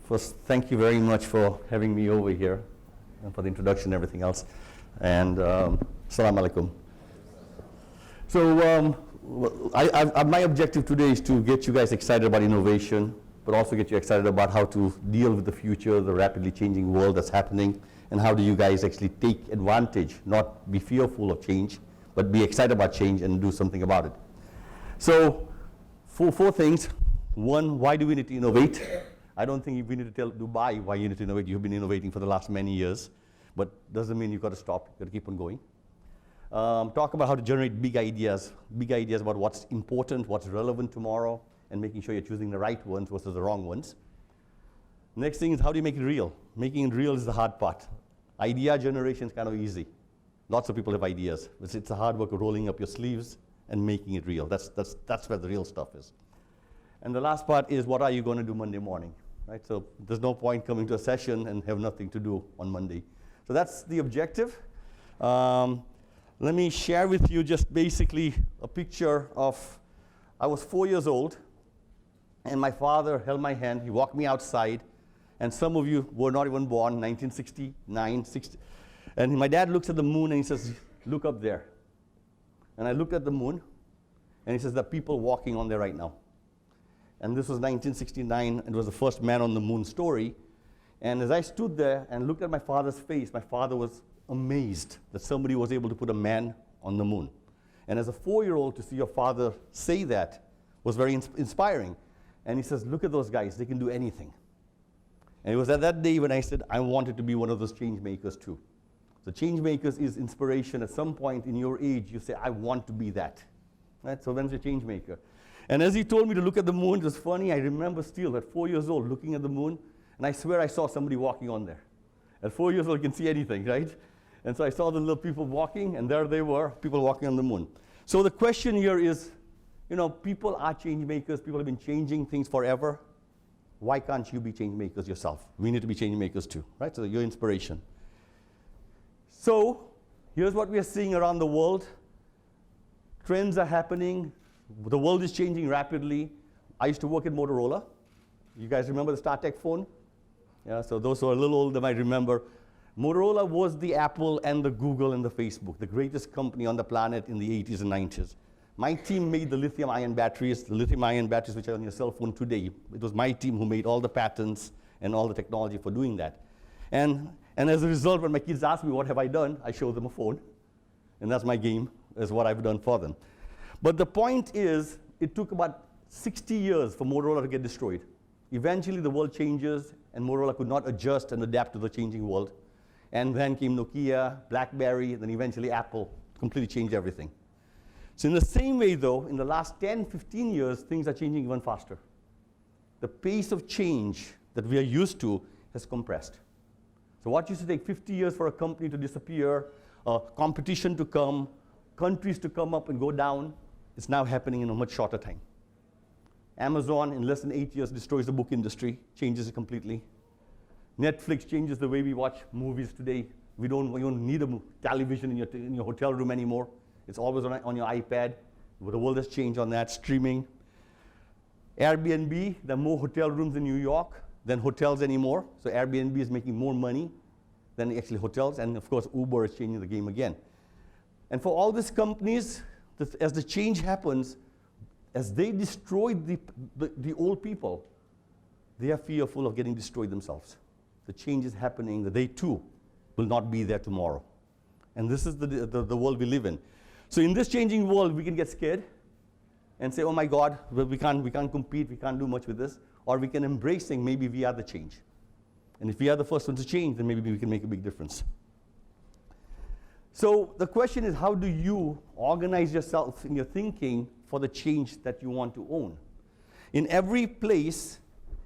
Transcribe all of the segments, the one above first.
First, thank you very much for having me over here and for the introduction and everything else. And Assalamu alaikum. So my objective today is to get you guys excited about innovation, but also get you excited about how to deal with the future, the rapidly changing world that's happening, and how do you guys actually take advantage, not be fearful of change, but be excited about change and do something about it. So four things. One, why do we need to innovate? I don't think we need to tell Dubai why you need to innovate. You've been innovating for the last many years, but doesn't mean you've got to stop. You've got to keep on going. Talk about how to generate big ideas about what's important, what's relevant tomorrow, and making sure you're choosing the right ones versus the wrong ones. Next thing is how do you make it real? Making it real is the hard part. Idea generation is kind of easy. Lots of people have ideas. It's the hard work of rolling up your sleeves and making it real. That's where the real stuff is. And the last part is what are you going to do Monday morning? Right? So there's no point coming to a session and have nothing to do on Monday. So that's the objective. Let me share with you just basically a picture of, I was 4 years old, and my father held my hand. He walked me outside, and some of you were not even born, 1969, 60. And my dad looks at the moon and he says, look up there. And I looked at the moon, and he says, there are people walking on there right now. And this was 1969, and it was the first man on the moon story. And as I stood there and looked at my father's face, my father was amazed that somebody was able to put a man on the moon. And as a 4-year-old, to see your father say that was very inspiring. And he says, look at those guys, they can do anything. And it was at that day when I said, I wanted to be one of those change makers too. So change makers is inspiration. At some point in your age, you say, I want to be that. Right? So when's your change maker? And as he told me to look at the moon, it was funny. I remember still at 4 years old looking at the moon, and I swear I saw somebody walking on there. At 4 years old, you can see anything, right? And so I saw the little people walking, and there they were, people walking on the moon. So the question here is, you know, people are change makers. People have been changing things forever. Why can't you be change makers yourself? We need to be change makers too, right? So your inspiration. So here's what we are seeing around the world. Trends are happening. The world is changing rapidly. I used to work at Motorola. You guys remember the StarTech phone? Yeah, so those who are a little older might remember. Motorola was the Apple and the Google and the Facebook, the greatest company on the planet in the 80s and 90s. My team made the lithium-ion batteries which are on your cell phone today. It was my team who made all the patents and all the technology for doing that. And as a result, when my kids ask me, what have I done? I show them a phone. And that's my game, is what I've done for them. But the point is, it took about 60 years for Motorola to get destroyed. Eventually, the world changes, and Motorola could not adjust and adapt to the changing world. And then came Nokia, BlackBerry, then eventually Apple, completely changed everything. So in the same way, though, in the last 10, 15 years, things are changing even faster. The pace of change that we are used to has compressed. So what used to take 50 years for a company to disappear, competition to come, countries to come up and go down, it's now happening in a much shorter time. Amazon, in less than 8 years, destroys the book industry, changes it completely. Netflix changes the way we watch movies today. We don't need a television in your hotel room anymore. It's always on your iPad. The world has changed on that. Streaming. Airbnb, there are more hotel rooms in New York than hotels anymore. So Airbnb is making more money than actually hotels. And of course, Uber is changing the game again. And for all these companies, as the change happens, as they destroy the old people, they are fearful of getting destroyed themselves. The change is happening that they too will not be there tomorrow. And this is the world we live in. So in this changing world, we can get scared and say, oh my God, well, we can't compete, we can't do much with this. Or we can embrace saying maybe we are the change. And if we are the first one to change, then maybe we can make a big difference. So the question is, how do you organize yourself in your thinking for the change that you want to own? In every place,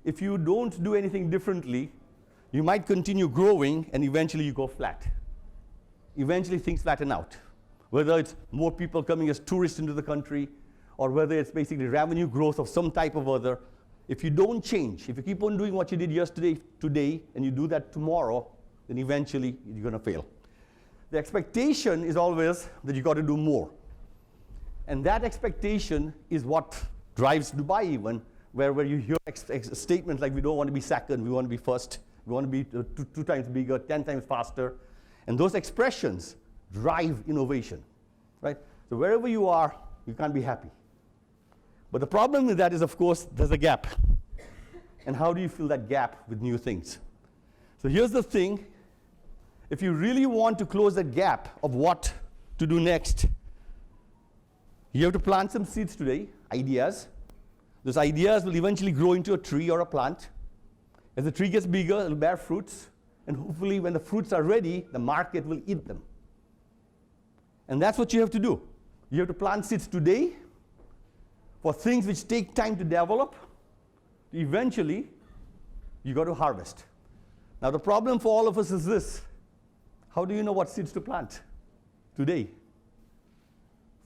if you don't do anything differently, you might continue growing and eventually you go flat. Eventually things flatten out. Whether it's more people coming as tourists into the country, or whether it's basically revenue growth of some type of other, if you don't change, if you keep on doing what you did yesterday, today, and you do that tomorrow, then eventually you're going to fail. The expectation is always that you got to do more. And that expectation is what drives Dubai even, where you hear statements like we don't want to be second, we want to be first, we want to be two times bigger, 10 times faster. And those expressions drive innovation, right? So wherever you are, you can't be happy. But the problem with that is, of course, there's a gap. And how do you fill that gap with new things? So here's the thing. If you really want to close that gap of what to do next, you have to plant some seeds today, ideas. Those ideas will eventually grow into a tree or a plant. As the tree gets bigger, it'll bear fruits. And hopefully when the fruits are ready, the market will eat them. And that's what you have to do. You have to plant seeds today for things which take time to develop. Eventually, you got to harvest. Now the problem for all of us is this. How do you know what seeds to plant today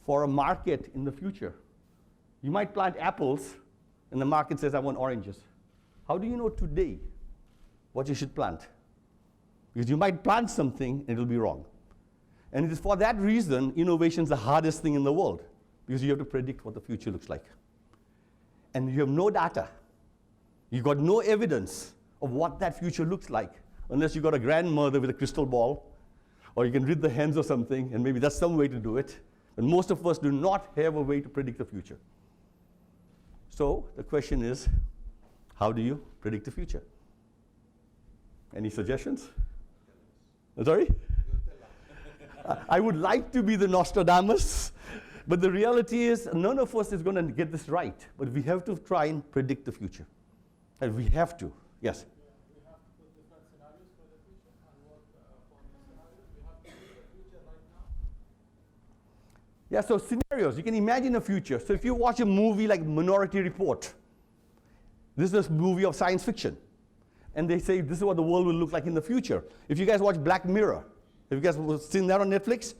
for a market in the future? You might plant apples and the market says, I want oranges. How do you know today what you should plant? Because you might plant something and it'll be wrong. And it is for that reason innovation is the hardest thing in the world, because you have to predict what the future looks like. And you have no data. You've got no evidence of what that future looks like, unless you've got a grandmother with a crystal ball, or you can read the hands or something, and maybe that's some way to do it. But most of us do not have a way to predict the future. So the question is, how do you predict the future? Any suggestions? Sorry? I would like to be the Nostradamus, but the reality is none of us is going to get this right. But we have to try and predict the future. And we have to. Yes? We have to put different scenarios for the future and work for the scenarios. We have to predict the future right now. Yeah, so scenarios. You can imagine a future. So if you watch a movie like Minority Report, this is a movie of science fiction. And they say this is what the world will look like in the future. If you guys watch Black Mirror, have you guys seen that on Netflix?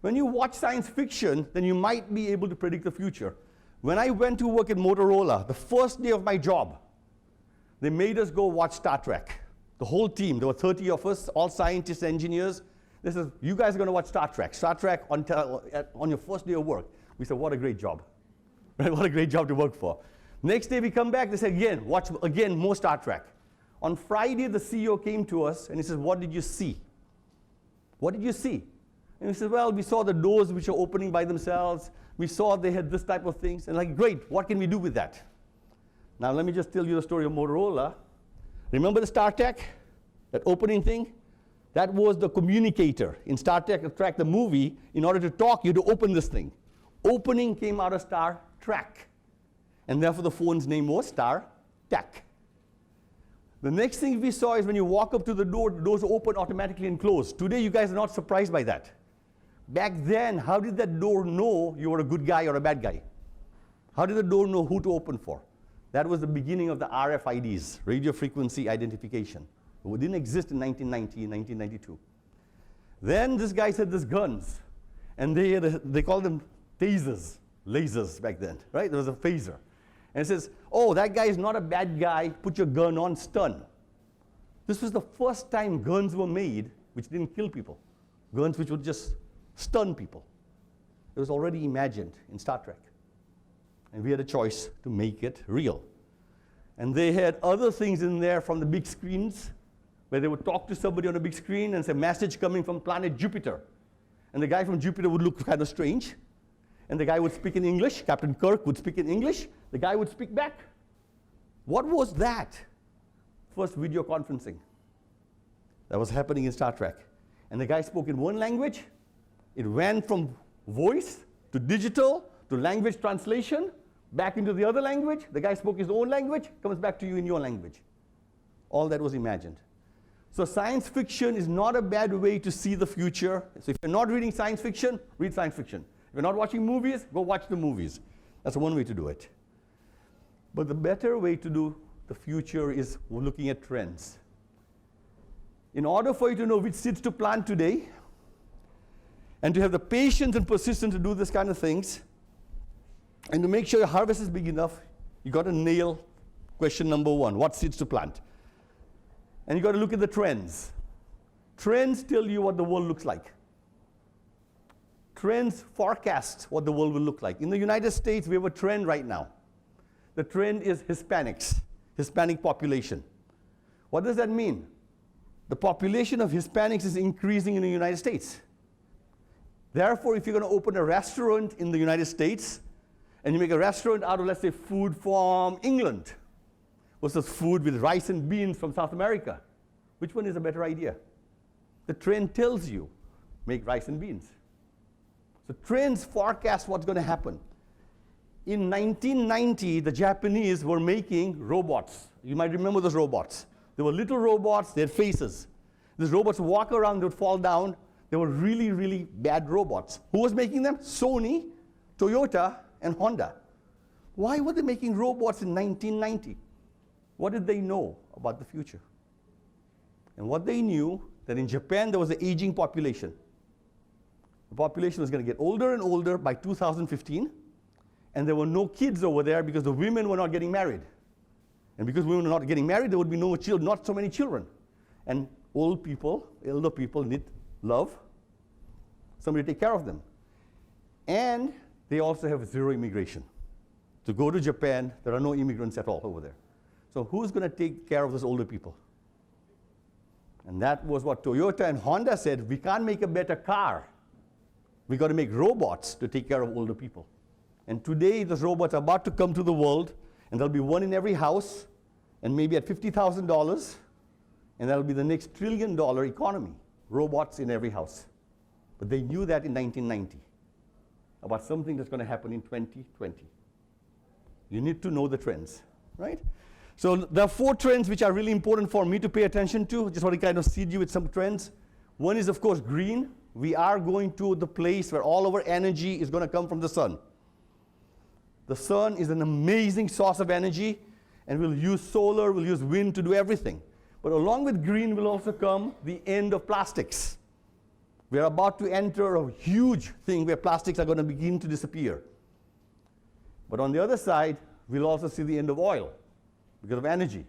When you watch science fiction, then you might be able to predict the future. When I went to work at Motorola, the first day of my job, they made us go watch Star Trek. The whole team, there were 30 of us, all scientists, engineers. They said, you guys are going to watch Star Trek. Star Trek on your first day of work. We said, what a great job. Right? What a great job to work for. Next day we come back, they said, again, watch again more Star Trek. On Friday, the CEO came to us and he said, what did you see? What did you see? And we said, well, we saw the doors which are opening by themselves. We saw they had this type of things. And like, great, what can we do with that? Now let me just tell you the story of Motorola. Remember the Star Trek? That opening thing? That was the communicator. In Star Trek, the movie, in order to talk, you had to open this thing. Opening came out of Star Trek. And therefore the phone's name was Star Trek. The next thing we saw is when you walk up to the door, the doors open automatically and close. Today, you guys are not surprised by that. Back then, how did that door know you were a good guy or a bad guy? How did the door know who to open for? That was the beginning of the RFIDs, radio frequency identification. It didn't exist in 1990, 1992. Then this guy had these guns, and they called them tasers, lasers back then, right? There was a phaser. And it says, oh, that guy is not a bad guy, put your gun on, stun. This was the first time guns were made which didn't kill people. Guns which would just stun people. It was already imagined in Star Trek. And we had a choice to make it real. And they had other things in there from the big screens, where they would talk to somebody on a big screen and say, message coming from planet Jupiter. And the guy from Jupiter would look kind of strange. And the guy would speak in English. Captain Kirk would speak in English. The guy would speak back. What was that? First video conferencing. That was happening in Star Trek. And the guy spoke in one language. It went from voice to digital to language translation, back into the other language. The guy spoke his own language, comes back to you in your language. All that was imagined. So science fiction is not a bad way to see the future. So if you're not reading science fiction, read science fiction. If you're not watching movies, go watch the movies. That's one way to do it. But the better way to do the future is looking at trends. In order for you to know which seeds to plant today, and to have the patience and persistence to do this kind of things, and to make sure your harvest is big enough, you got to nail question number one, what seeds to plant? And you got to look at the trends. Trends tell you what the world looks like. Trends forecast what the world will look like. In the United States, we have a trend right now. the trend is Hispanics, Hispanic population. What does that mean? The population of Hispanics is increasing in the United States. Therefore, if you're going to open a restaurant in the United States, and you make a restaurant out of, let's say, food from England versus food with rice and beans from South America, which one is a better idea? The trend tells you, make rice and beans. So trends forecast what's going to happen. In 1990, the Japanese were making robots. You might remember those robots. They were little robots, they had faces. These robots would walk around, they would fall down. They were really, really bad robots. Who was making them? Sony, Toyota, and Honda. Why were they making robots in 1990? What did they know about the future? And what they knew, that in Japan there was an aging population. The population was going to get older and older by 2015, and there were no kids over there because the women were not getting married. And because women were not getting married, there would be no children, not so many children. And old people, elder people need love, somebody to take care of them. And they also have zero immigration. To go to Japan, there are no immigrants at all over there. So who's going to take care of those older people? And that was what Toyota and Honda said, we can't make a better car. We got to make robots to take care of older people. And today, those robots are about to come to the world, and there'll be one in every house, and maybe at $50,000, and that'll be the next $1 trillion economy, robots in every house. But they knew that in 1990, about something that's going to happen in 2020. You need to know the trends, right? So there are 4 trends which are really important for me to pay attention to. Just want to kind of seed you with some trends. One is, of course, green. We are going to the place where all our energy is going to come from the sun. The sun is an amazing source of energy, and we'll use solar, we'll use wind to do everything. But along with green will also come the end of plastics. We are about to enter a huge thing where plastics are going to begin to disappear. But on the other side, we'll also see the end of oil because of energy.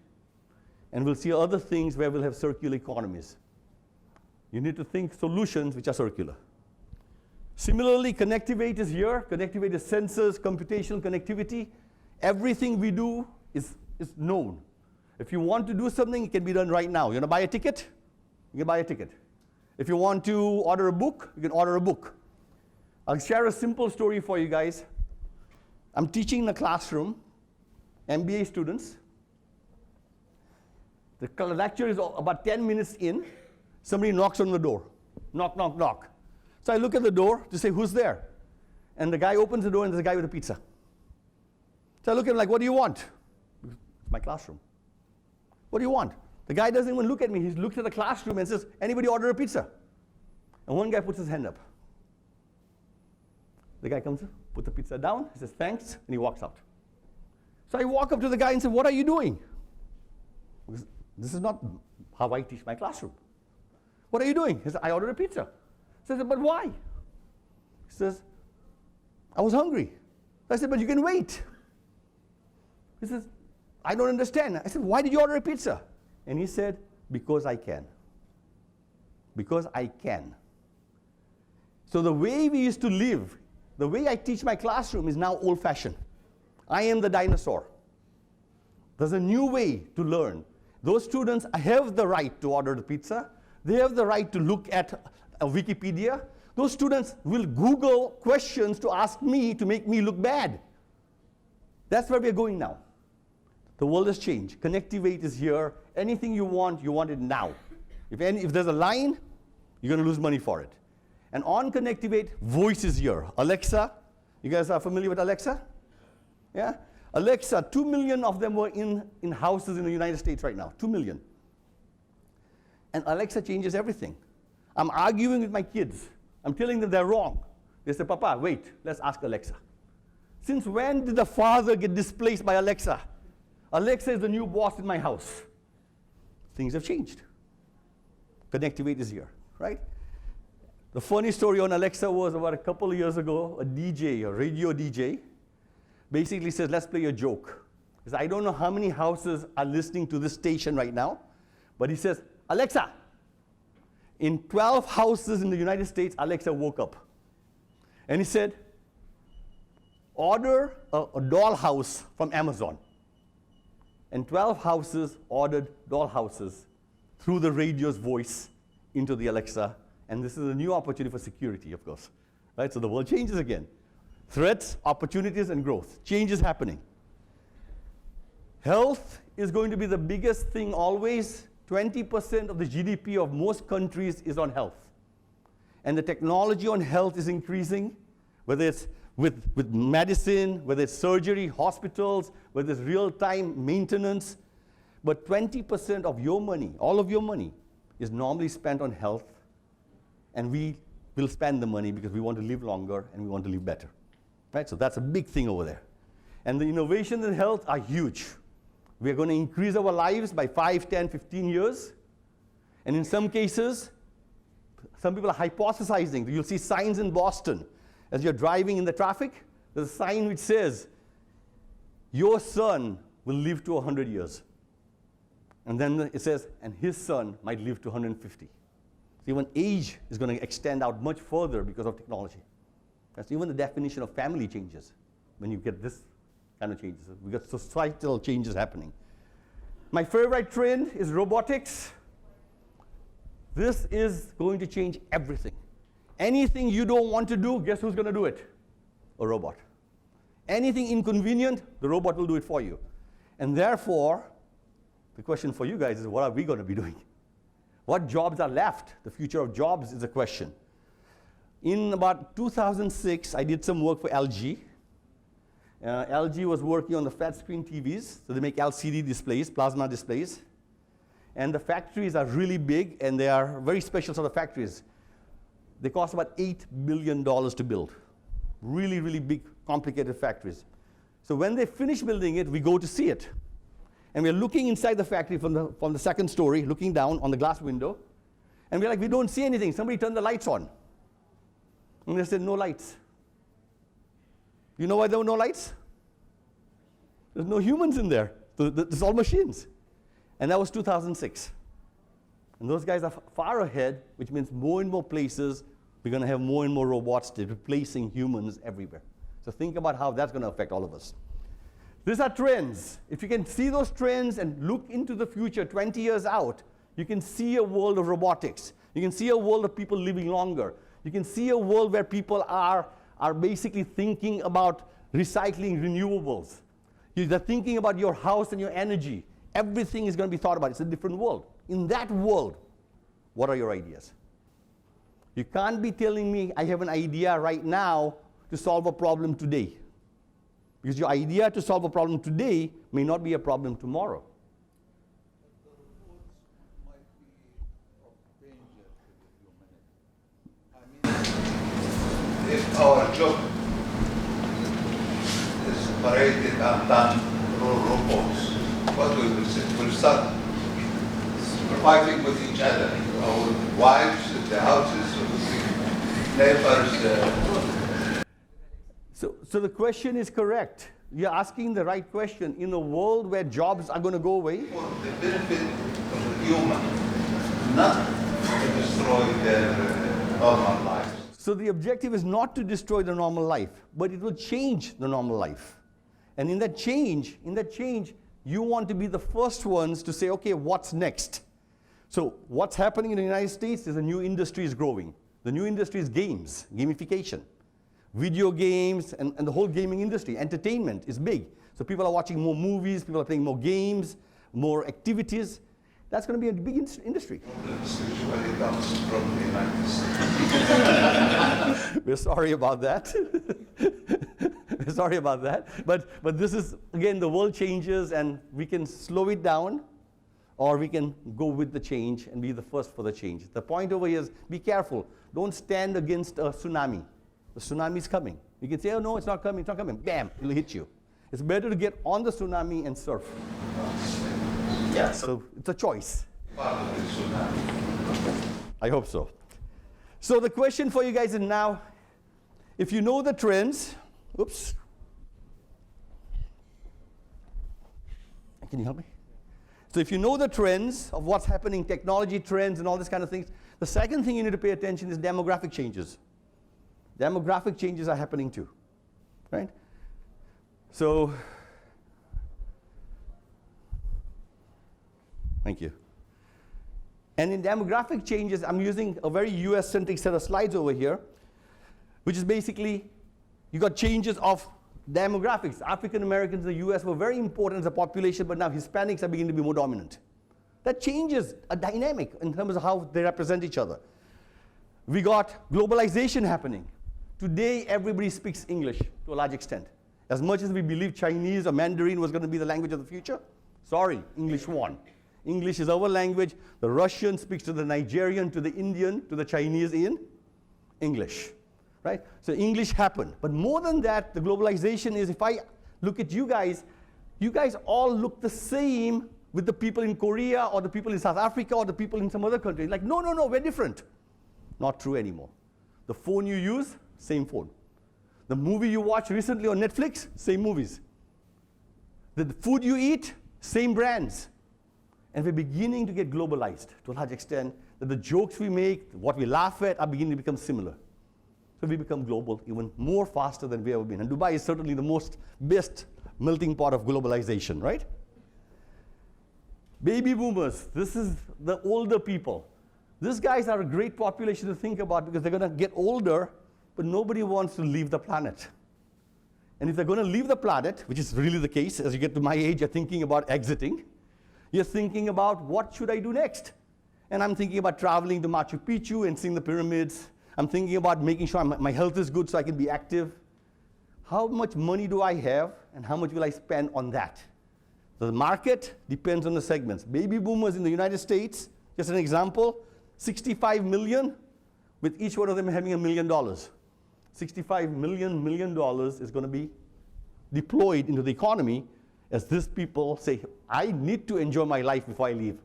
And we'll see other things where we'll have circular economies. You need to think solutions which are circular. Similarly, connectivity is here. Connectivity is sensors, computational connectivity. Everything we do is known. If you want to do something, it can be done right now. You want to buy a ticket? You can buy a ticket. If you want to order a book, you can order a book. I'll share a simple story for you guys. I'm teaching in a classroom, MBA students. The lecture is about 10 minutes in. Somebody knocks on the door. Knock, knock, knock. So I look at the door to say, who's there? And the guy opens the door, and there's a guy with a pizza. So I look at him like, what do you want? It's my classroom. What do you want? The guy doesn't even look at me. He looks at the classroom and says, anybody order a pizza? And one guy puts his hand up. The guy comes, puts the pizza down, he says, thanks, and he walks out. So I walk up to the guy and say, what are you doing? Because this is not how I teach my classroom. What are you doing? He says, I ordered a pizza. I said, but why? He says, I was hungry. I said, but you can wait. He says, I don't understand. I said, why did you order a pizza? And he said, because I can. Because I can. So the way we used to live, the way I teach my classroom is now old-fashioned. I am the dinosaur. There's a new way to learn. Those students have the right to order the pizza. They have the right to look at Wikipedia. Those students will Google questions to ask me to make me look bad. That's where we're going now. The world has changed. Connectivity is here. Anything you want it now. If there's a line, you're going to lose money for it. And on connectivity, voice is here. Alexa, you guys are familiar with Alexa? Yeah? Alexa, 2 million of them were in houses in the United States right now. 2 million. And Alexa changes everything. I'm arguing with my kids. I'm telling them they're wrong. They say, Papa, wait, let's ask Alexa. Since when did the father get displaced by Alexa? Alexa is the new boss in my house. Things have changed. Connectivity is here, right? The funny story on Alexa was about a couple of years ago, a DJ, a radio DJ, basically says, let's play a joke. He says, I don't know how many houses are listening to this station right now, but he says, Alexa, in 12 houses in the United States, Alexa woke up. And he said, order a dollhouse from Amazon. And 12 houses ordered dollhouses through the radio's voice into the Alexa. And this is a new opportunity for security, of course. Right? So the world changes again. Threats, opportunities, and growth. Change is happening. Health is going to be the biggest thing always. 20% of the GDP of most countries is on health. And the technology on health is increasing, whether it's with medicine, whether it's surgery, hospitals, whether it's real-time maintenance. But 20% of your money, all of your money, is normally spent on health. And we will spend the money because we want to live longer and we want to live better. Right? So that's a big thing over there. And the innovations in health are huge. We are going to increase our lives by 5, 10, 15 years. And in some cases, some people are hypothesizing. You'll see signs in Boston. As you're driving in the traffic, there's a sign which says, your son will live to 100 years. And then it says, and his son might live to 150. So even age is going to extend out much further because of technology. That's even the definition of family changes when you get this kind of changes. We got societal changes happening. My favorite trend is robotics. This is going to change everything. Anything you don't want to do, guess who's going to do it? A robot. Anything inconvenient, the robot will do it for you. And therefore, the question for you guys is, what are we going to be doing? What jobs are left? The future of jobs is a question. In about 2006, I did some work for LG. LG was working on the flat screen TVs, so they make LCD displays, plasma displays. And the factories are really big, and they are very special sort of factories. They cost about $8 billion to build. Really, really big, complicated factories. So when they finish building it, we go to see it. And we're looking inside the factory from the second story, looking down on the glass window. And we're like, we don't see anything. Somebody turned the lights on. And they said, no lights. You know why there were no lights? There's no humans in there. It's all machines. And that was 2006. And those guys are far ahead, which means more and more places, we're going to have more and more robots replacing humans everywhere. So think about how that's going to affect all of us. These are trends. If you can see those trends and look into the future 20 years out, you can see a world of robotics. You can see a world of people living longer. You can see a world where people are basically thinking about recycling renewables. They're thinking about your house and your energy. Everything is going to be thought about. It's a different world. In that world, what are your ideas? You can't be telling me I have an idea right now to solve a problem today. Because your idea to solve a problem today may not be a problem tomorrow. But the robots might be of danger to the humanity. I mean, if our job is separated and done through robots, what we will say? We'll start fighting with each other. Our wives, the houses, the neighbors. So the question is correct. You're asking the right question. In a world where jobs are going to go away, For the benefit of the human, not to destroy their normal lives. so the objective is not to destroy the normal life, but it will change the normal life. And in that change, you want to be the first ones to say, okay, what's next? So what's happening in the United States is a new industry is growing. The new industry is games, gamification. Video games and the whole gaming industry. Entertainment is big. So people are watching more movies, people are playing more games, more activities. That's going to be a big industry. This usually comes from the United States. We're sorry about that. We're sorry about that. But this is, again, the world changes and we can slow it down or we can go with the change and be the first for the change. The point over here is be careful. Don't stand against a tsunami. The tsunami is coming. You can say, oh no, it's not coming, it's not coming. Bam, it'll hit you. It's better to get on the tsunami and surf. Yeah, so it's a choice. Part of the tsunami. I hope so. So the question for you guys is now, if you know the trends, oops. Can you help me? So if you know the trends of what's happening, technology trends and all this kind of things, the second thing you need to pay attention is demographic changes. Demographic changes are happening too, right? So, thank you. And in demographic changes, I'm using a very US-centric set of slides over here, which is basically, you got changes of demographics. African Americans in the US were very important as a population, but now Hispanics are beginning to be more dominant. That changes a dynamic in terms of how they represent each other. We got globalization happening. Today, everybody speaks English to a large extent. As much as we believe Chinese or Mandarin was going to be the language of the future, sorry, English won. English is our language. The Russian speaks to the Nigerian, to the Indian, to the Chinese in English, right? So English happened. But more than that, the globalization is, if I look at you guys all look the same with the people in Korea or the people in South Africa or the people in some other country. Like, no, we're different. Not true anymore. The phone you use, same phone. The movie you watch recently on Netflix, same movies. The food you eat, same brands. And we're beginning to get globalized to a large extent, that the jokes we make, what we laugh at, are beginning to become similar. So we become global even more faster than we've ever been. And Dubai is certainly the best melting pot of globalization, right? Baby boomers, this is the older people. These guys are a great population to think about because they're going to get older, but nobody wants to leave the planet. And if they're going to leave the planet, which is really the case, as you get to my age, you're thinking about exiting. You're thinking about, what should I do next? And I'm thinking about traveling to Machu Picchu and seeing the pyramids. I'm thinking about making sure my health is good so I can be active. How much money do I have, and how much will I spend on that? The market depends on the segments. Baby boomers in the United States, just an example, 65 million, with each one of them having $1 million. $65 million is going to be deployed into the economy as these people say, I need to enjoy my life before I leave.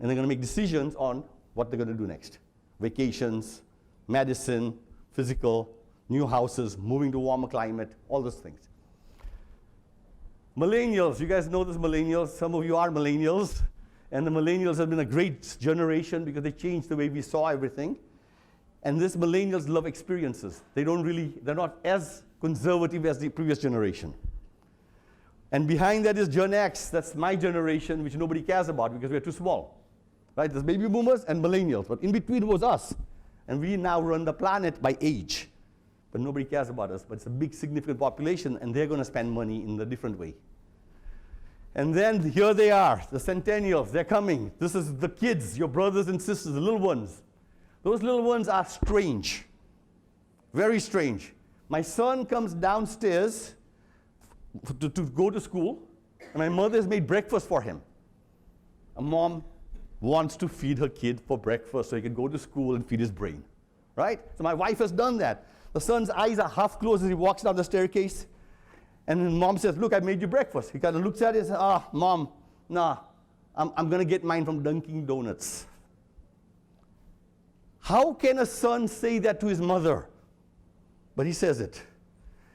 And they're going to make decisions on what they're going to do next. Vacations, medicine, physical, new houses, moving to warmer climate, all those things. Millennials, you guys know this millennials. Some of you are millennials. And the millennials have been a great generation because they changed the way we saw everything. And these millennials love experiences. They're not as conservative as the previous generation. And behind that is Gen X, that's my generation, which nobody cares about because we're too small. Right? There's baby boomers and millennials, but in between was us. And we now run the planet by age. But nobody cares about us, but it's a big, significant population, and they're going to spend money in a different way. And then here they are, the centennials, they're coming. This is the kids, your brothers and sisters, the little ones. Those little ones are strange, very strange. My son comes downstairs to go to school, and my mother has made breakfast for him. A mom wants to feed her kid for breakfast so he can go to school and feed his brain, right? So my wife has done that. The son's eyes are half closed as he walks down the staircase, and mom says, look, I made you breakfast. He kind of looks at it and says, mom, nah, I'm going to get mine from Dunkin' Donuts. How can a son say that to his mother? But he says it.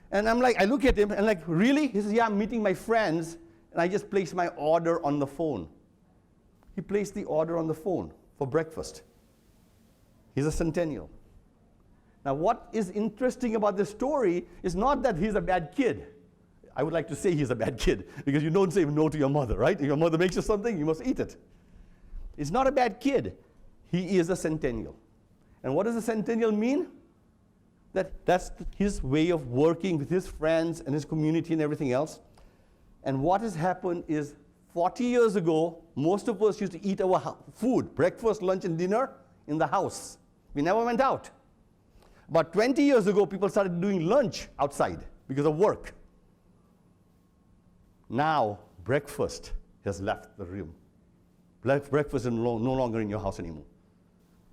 And I'm like, I look at him and like, really? He says, yeah, I'm meeting my friends, and I just placed my order on the phone. He placed the order on the phone for breakfast. He's a centennial. Now, what is interesting about this story is not that he's a bad kid. I would like to say he's a bad kid, because you don't say no to your mother, right? If your mother makes you something, you must eat it. It's not a bad kid. He is a centennial. And what does a centennial mean? That's his way of working with his friends and his community and everything else. And what has happened is 40 years ago, most of us used to eat our food, breakfast, lunch, and dinner in the house. We never went out. About 20 years ago, people started doing lunch outside because of work. Now, breakfast has left the room. Breakfast is no longer in your house anymore.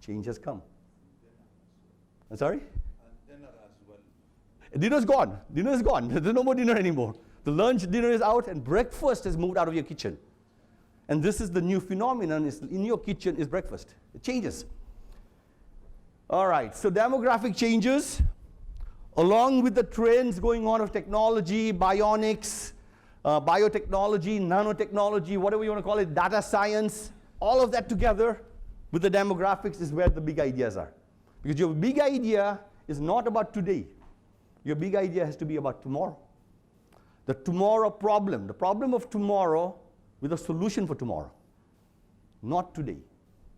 Change has come. I'm sorry? Dinner as well. Dinner's gone. Dinner is gone. There's no more dinner anymore. The lunch, dinner is out, and breakfast has moved out of your kitchen. And this is the new phenomenon. In your kitchen is breakfast. It changes. All right, so demographic changes, along with the trends going on of technology, bionics, biotechnology, nanotechnology, whatever you want to call it, data science, all of that together with the demographics is where the big ideas are. Because your big idea is not about today. Your big idea has to be about tomorrow. the tomorrow problem, the problem of tomorrow with a solution for tomorrow, not today.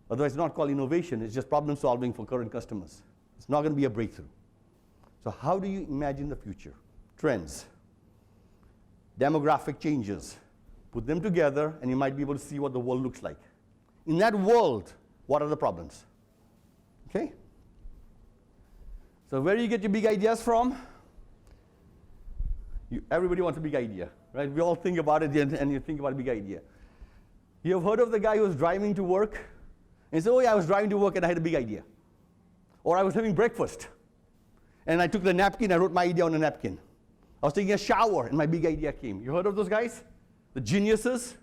Otherwise, it's not called innovation, it's just problem solving for current customers. It's not going to be a breakthrough. So how do you imagine the future? Trends, demographic changes. Put them together and you might be able to see what the world looks like. In that world, what are the problems? Okay? So where do you get your big ideas from? Everybody wants a big idea, right? We all think about it and you think about a big idea. You have heard of the guy who was driving to work and said, oh yeah, I was driving to work and I had a big idea. Or I was having breakfast and I took the napkin, I wrote my idea on a napkin. I was taking a shower and my big idea came. You heard of those guys? The geniuses?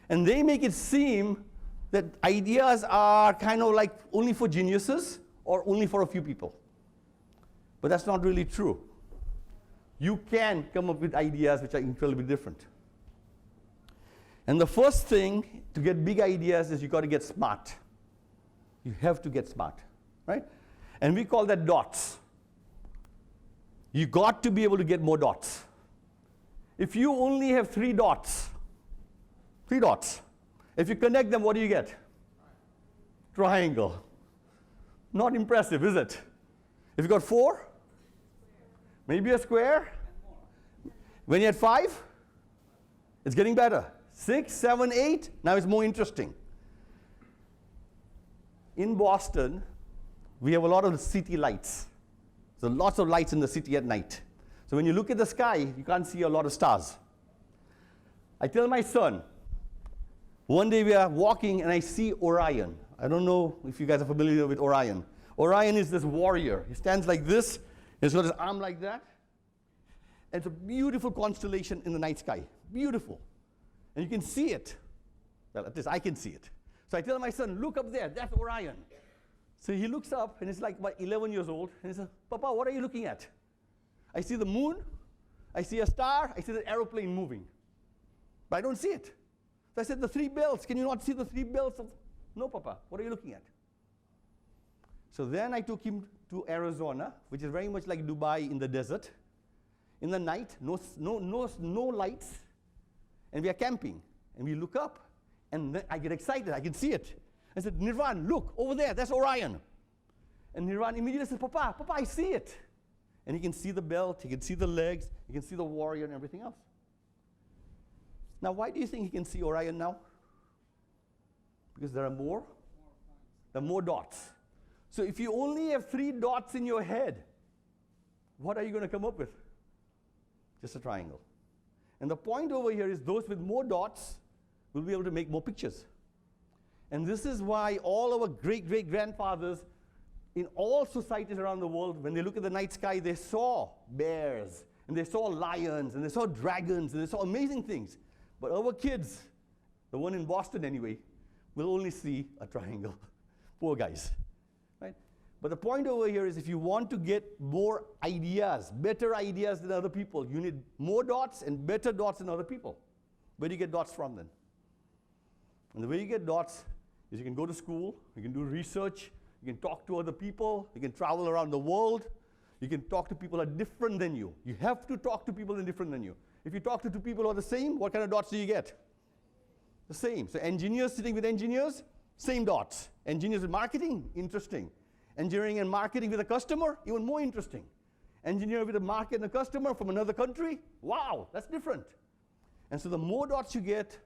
And they make it seem that ideas are kind of like only for geniuses or only for a few people. But that's not really true. You can come up with ideas which are incredibly different. And the first thing to get big ideas is you got to get smart. You have to get smart, right? And we call that dots. You got to be able to get more dots. If you only have 3 dots, if you connect them, what do you get? Triangle. Not impressive, is it? If you got 4, maybe a square. When you had 5, it's getting better. 6, 7, 8, now it's more interesting. In Boston, we have a lot of city lights. So lots of lights in the city at night. So when you look at the sky, you can't see a lot of stars. I tell my son, one day we are walking and I see Orion. I don't know if you guys are familiar with Orion. Orion is this warrior. He stands like this, he's got his arm like that. And it's a beautiful constellation in the night sky. Beautiful. And you can see it. Well, at least I can see it. So I tell my son, look up there, that's Orion. So he looks up, and he's like about 11 years old, and he says, Papa, what are you looking at? I see the moon, I see a star, I see the aeroplane moving. But I don't see it. So I said, the 3 bells, can you not see the 3 bells? No, Papa, what are you looking at? So then I took him to Arizona, which is very much like Dubai in the desert. In the night, no lights, and we are camping. And we look up, and then I get excited, I can see it. I said, Nirvan, look, over there, that's Orion. And Nirvan immediately says, Papa, I see it. And he can see the belt, he can see the legs, he can see the warrior and everything else. Now, why do you think he can see Orion now? Because there are more dots. So if you only have 3 dots in your head, what are you going to come up with? Just a triangle. And the point over here is those with more dots will be able to make more pictures. And this is why all our great-great-grandfathers in all societies around the world, when they look at the night sky, they saw bears, and they saw lions, and they saw dragons, and they saw amazing things. But our kids, the one in Boston anyway, will only see a triangle. Poor guys, right? But the point over here is if you want to get more ideas, better ideas than other people, you need more dots and better dots than other people. Where do you get dots from then? And the way you get dots is you can go to school, you can do research, you can talk to other people, you can travel around the world, you can talk to people who are different than you. You have to talk to people who are different than you. If you talk to 2 people who are the same, what kind of dots do you get? The same. So engineers sitting with engineers, same dots. Engineers with marketing, interesting. Engineering and marketing with a customer, even more interesting. Engineer with a market and a customer from another country, wow, that's different. And so the more dots you get,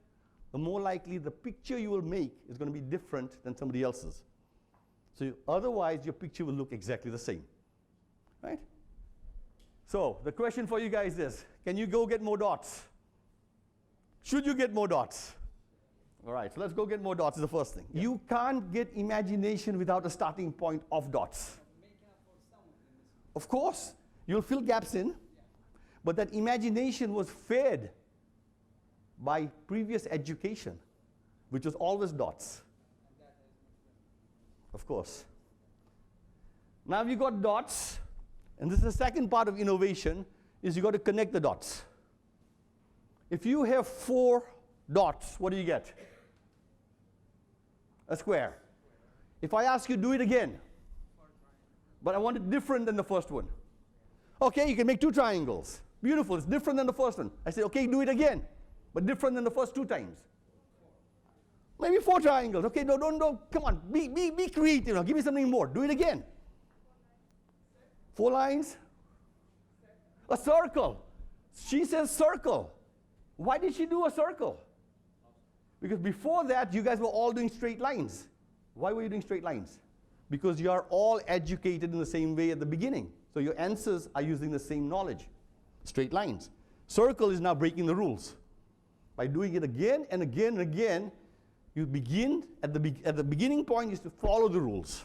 the more likely the picture you will make is going to be different than somebody else's. So otherwise, your picture will look exactly the same, right? So the question for you guys is, can you go get more dots? Should you get more dots? All right, so let's go get more dots is the first thing. Yeah. You can't get imagination without a starting point of dots. Of course, you'll fill gaps in, but that imagination was fed by previous education, which was always dots. Of course. Now you got dots, and this is the second part of innovation, is you got to connect the dots. If you have 4 dots, what do you get? A square. If I ask you, do it again, but I want it different than the first one. Okay, you can make 2 triangles. Beautiful, it's different than the first one. I say, okay, do it again, but different than the first 2 times. Maybe 4 triangles. Okay, no, don't, come on, be creative. Now. Give me something more. Do it again. 4 lines. A circle. She says circle. Why did she do a circle? Because before that, you guys were all doing straight lines. Why were you doing straight lines? Because you are all educated in the same way at the beginning. So your answers are using the same knowledge. Straight lines. Circle is now breaking the rules. By doing it again and again and again, you begin, at the beginning point is to follow the rules.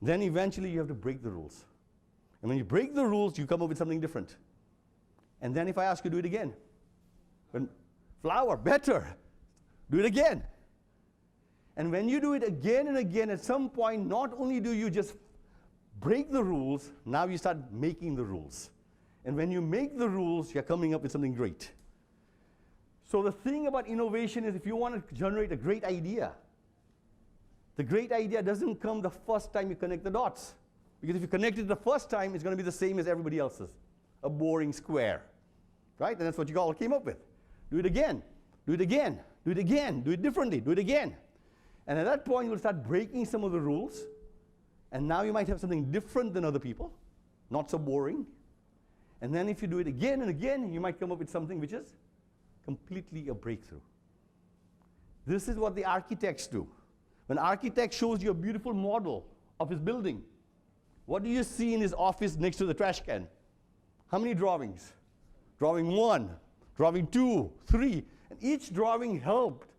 Then eventually you have to break the rules. And when you break the rules, you come up with something different. And then if I ask you to do it again, when flower, better, do it again. And when you do it again and again, at some point, not only do you just break the rules, now you start making the rules. And when you make the rules, you're coming up with something great. So the thing about innovation is if you want to generate a great idea, the great idea doesn't come the first time you connect the dots. Because if you connect it the first time, it's going to be the same as everybody else's. A boring square. Right? And that's what you all came up with. Do it again. Do it again. Do it again. Do it differently. Do it again. And at that point, you'll start breaking some of the rules. And now you might have something different than other people. Not so boring. And then if you do it again and again, you might come up with something which is completely a breakthrough. This is what the architects do. When an architect shows you a beautiful model of his building, what do you see in his office next to the trash can? How many drawings? Drawing 1, drawing 2, 3. And each drawing helped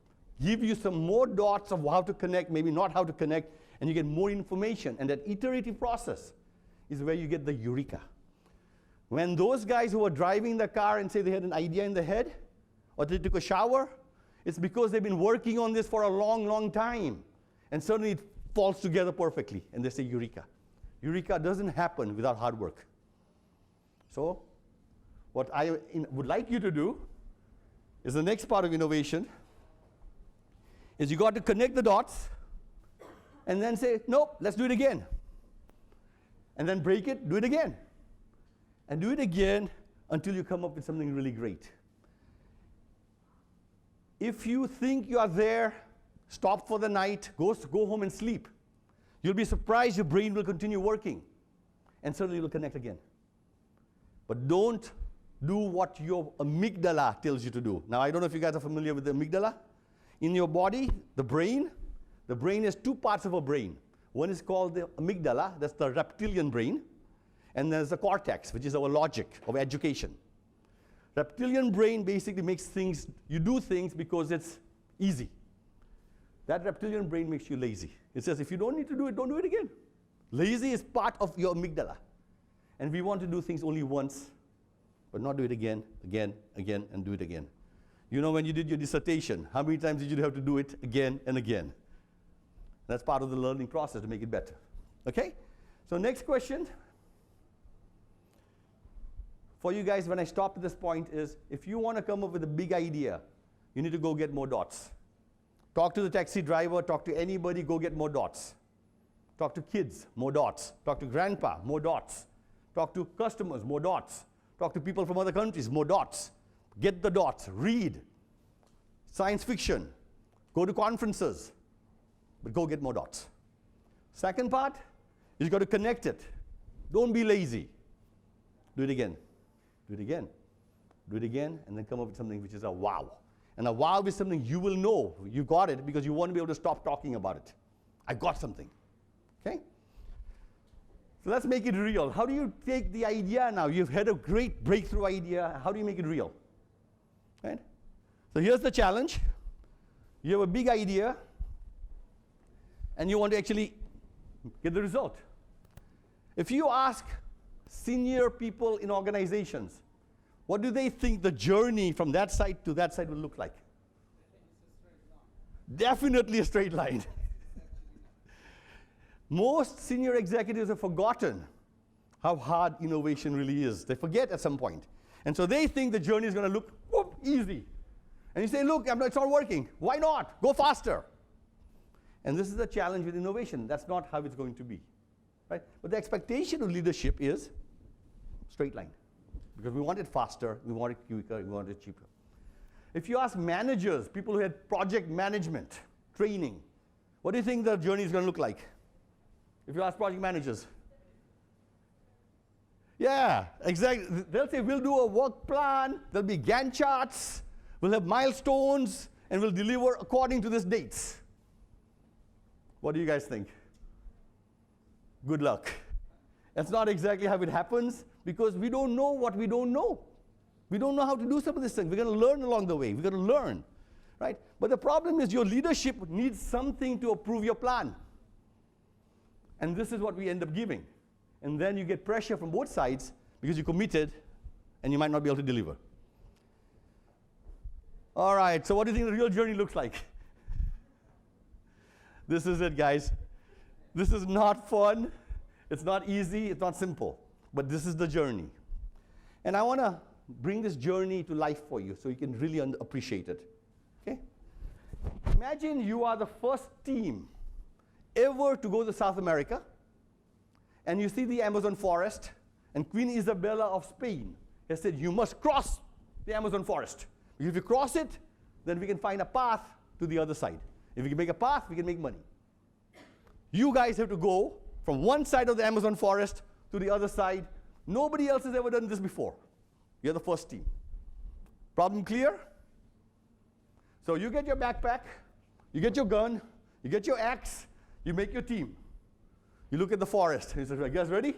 give you some more dots of how to connect, maybe not how to connect, and you get more information. And that iterative process is where you get the eureka. When those guys who are driving the car and say they had an idea in their head, or they took a shower, it's because they've been working on this for a long, long time. And suddenly it falls together perfectly, and they say eureka. Eureka doesn't happen without hard work. So what I would like you to do is the next part of innovation is you got to connect the dots and then say, nope, let's do it again. And then break it, do it again. And do it again until you come up with something really great. If you think you are there, stop for the night, go home and sleep. You'll be surprised your brain will continue working. And suddenly you'll connect again. But don't do what your amygdala tells you to do. Now, I don't know if you guys are familiar with the amygdala. In your body, the brain has 2 parts of a brain. One is called the amygdala, that's the reptilian brain. And there's the cortex, which is our logic of education. Reptilian brain basically makes things, you do things because it's easy. That reptilian brain makes you lazy. It says, if you don't need to do it, don't do it again. Lazy is part of your amygdala. And we want to do things only once, but not do it again, and do it again. You know, when you did your dissertation, how many times did you have to do it again and again? That's part of the learning process to make it better. Okay? So next question for you guys when I stop at this point is, if you want to come up with a big idea, you need to go get more dots. Talk to the taxi driver, talk to anybody, go get more dots. Talk to kids, more dots. Talk to grandpa, more dots. Talk to customers, more dots. Talk to people from other countries, more dots. Get the dots, read. Science fiction, go to conferences, but go get more dots. Second part, you've got to connect it. Don't be lazy. Do it again. Do it again. Do it again, and then come up with something which is a wow. And a wow is something you will know. You got it because you won't be able to stop talking about it. I got something. Okay? So let's make it real. How do you take the idea now? You've had a great breakthrough idea. How do you make it real? Right? So here's the challenge. You have a big idea, and you want to actually get the result. If you ask senior people in organizations, what do they think the journey from that side to that side will look like? Definitely a straight line. Most senior executives have forgotten how hard innovation really is. They forget at some point. And so they think the journey is going to look easy. And you say, look, it's not working. Why not? Go faster. And this is the challenge with innovation. That's not how it's going to be. Right? But the expectation of leadership is straight line. because we want it faster, we want it quicker, we want it cheaper. If you ask managers, people who had project management training, what do you think the journey is going to look like? If you ask project managers. Yeah, exactly. They'll say, we'll do a work plan, there'll be Gantt charts, we'll have milestones, and we'll deliver according to these dates. What do you guys think? Good luck. That's not exactly how it happens, because we don't know what we don't know. We don't know how to do some of these things. We're going to learn along the way. We're going to learn, right? But the problem is your leadership needs something to approve your plan. And this is what we end up giving. And then you get pressure from both sides because you committed and you might not be able to deliver. All right, so what do you think the real journey looks like? This is it, guys. This is not fun. It's not easy. It's not simple. But this is the journey. And I want to bring this journey to life for you so you can really appreciate it. Okay? Imagine you are the first team ever to go to South America, and you see the Amazon forest, and Queen Isabella of Spain has said, you must cross the Amazon forest. If you cross it, then we can find a path to the other side. If we can make a path, we can make money. You guys have to go from one side of the Amazon forest to the other side. Nobody else has ever done this before. You're the first team. Problem clear? So you get your backpack, you get your gun, you get your axe, you make your team. You look at the forest, and you say, you guys ready?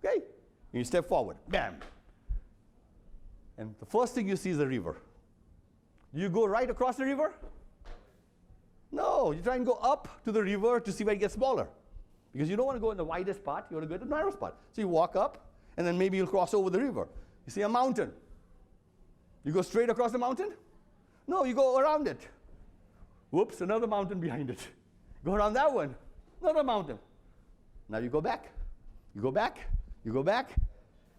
Okay. And you step forward, bam. And the first thing you see is a river. You go right across the river? No, you try and go up to the river to see where it gets smaller. Because you don't want to go in the widest part, you want to go in the narrowest part. So you walk up, and then maybe you'll cross over the river. You see a mountain. You go straight across the mountain? No, you go around it. Whoops, another mountain behind it. Go around that one, another mountain. Now you go back, you go back, you go back,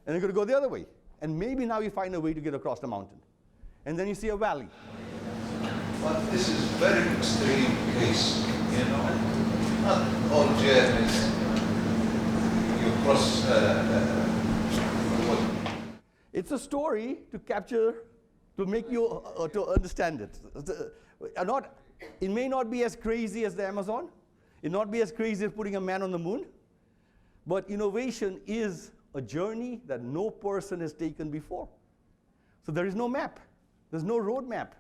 and you're going to go the other way. And maybe now you find a way to get across the mountain. And then you see a valley. But this is very extreme case, you know. Not all journeys you cross It's a story to capture, to make you to understand it. It may not be as crazy as the Amazon. It may not be as crazy as putting a man on the moon. But innovation is a journey that no person has taken before. So there is no map. There's no road map.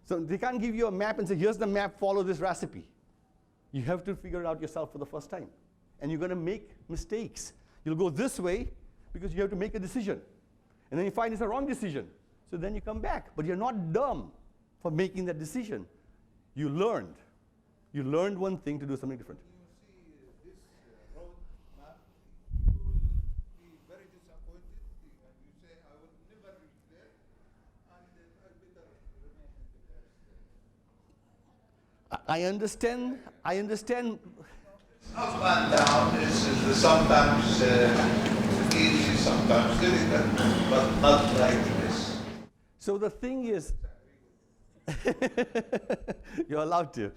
So they can't give you a map and say, here's the map, follow this recipe. You have to figure it out yourself for the first time. And you're going to make mistakes. You'll go this way because you have to make a decision. And then you find it's a wrong decision. So then you come back. But you're not dumb for making that decision. You learned. You learned one thing to do something different. You see this road map, you will be very disappointed and you say, I will never reach there, and I better remain in the first. I understand. Up and down is sometimes easy, sometimes difficult, but not like this. So the thing is, you're allowed to.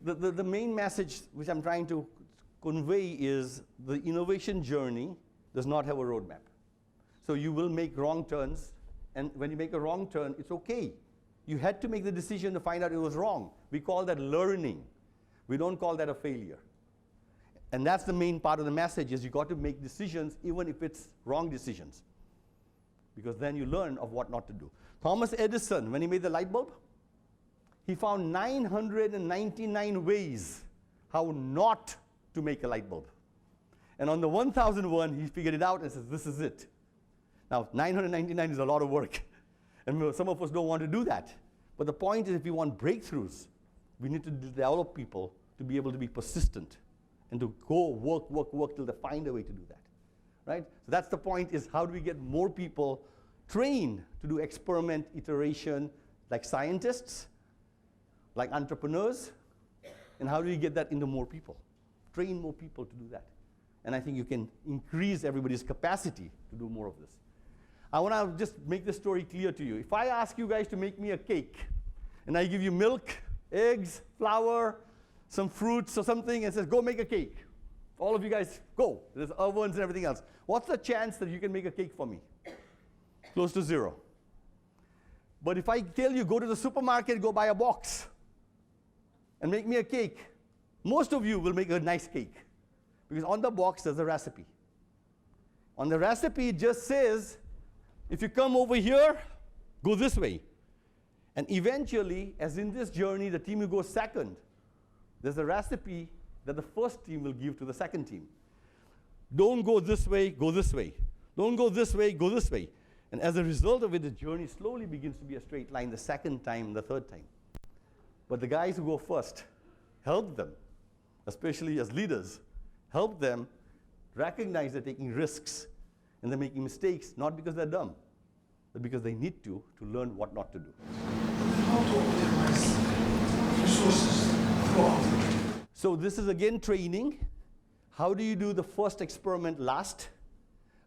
The main message which I'm trying to convey is the innovation journey does not have a roadmap. So you will make wrong turns, and when you make a wrong turn, it's okay. You had to make the decision to find out it was wrong. We call that learning. We don't call that a failure. And that's the main part of the message is you got to make decisions even if it's wrong decisions. Because then you learn of what not to do. Thomas Edison, when he made the light bulb, he found 999 ways how not to make a light bulb. And on the 1001, he figured it out and says, this is it. Now, 999 is a lot of work. And some of us don't want to do that. But the point is, if we want breakthroughs, we need to develop people to be able to be persistent and to go work till they find a way to do that. Right? So that's the point, is how do we get more people trained to do experiment, iteration, like scientists, like entrepreneurs, and how do we get that into more people? Train more people to do that. And I think you can increase everybody's capacity to do more of this. I want to just make the story clear to you. If I ask you guys to make me a cake, and I give you milk, eggs, flour, some fruits or something, and says, go make a cake. All of you guys, go. There's ovens and everything else. What's the chance that you can make a cake for me? close to zero. But if I tell you, go to the supermarket, go buy a box, and make me a cake, most of you will make a nice cake. Because on the box, there's a recipe. On the recipe, it just says, if you come over here, go this way. And eventually, as in this journey, the team who goes second, there's a recipe that the first team will give to the second team. Don't go this way, go this way. Don't go this way, go this way. And as a result of it, the journey slowly begins to be a straight line the second time, the third time. But the guys who go first, help them, especially as leaders, help them recognize they're taking risks and they're making mistakes, not because they're dumb, but because they need to learn what not to do. How to optimize resources throughout? So this is again training. How do you do the first experiment last?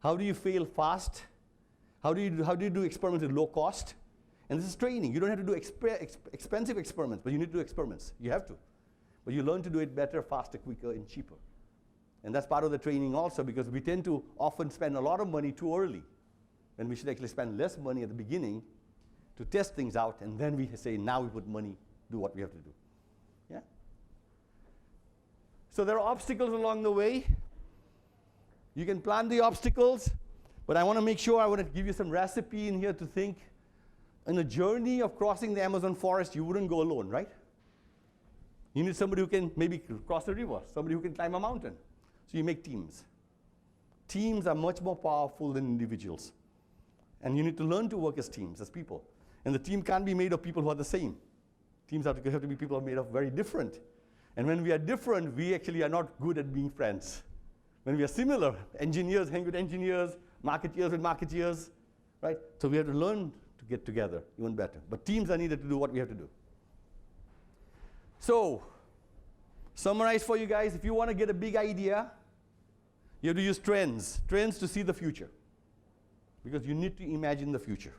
How do you fail fast? How do you do experiments at low cost? And this is training. You don't have to do expensive experiments, but you need to do experiments. You have to. But you learn to do it better, faster, quicker, and cheaper. And that's part of the training also, because we tend to often spend a lot of money too early, when we should actually spend less money at the beginning to test things out, and then we say, now we put money, do what we have to do. Yeah? So there are obstacles along the way. You can plan the obstacles, but I want to make sure I want to give you some recipe in here to think. In a journey of crossing the Amazon forest, you wouldn't go alone, right? You need somebody who can maybe cross a river, somebody who can climb a mountain. So you make teams. Teams are much more powerful than individuals. And you need to learn to work as teams, as people. And the team can't be made of people who are the same. Teams have to be people who are made of very different. And when we are different, we actually are not good at being friends. When we are similar, engineers hang with engineers, marketeers with marketeers, right? So we have to learn to get together even better. But teams are needed to do what we have to do. So, summarize for you guys, if you want to get a big idea, you have to use trends to see the future. Because you need to imagine the future.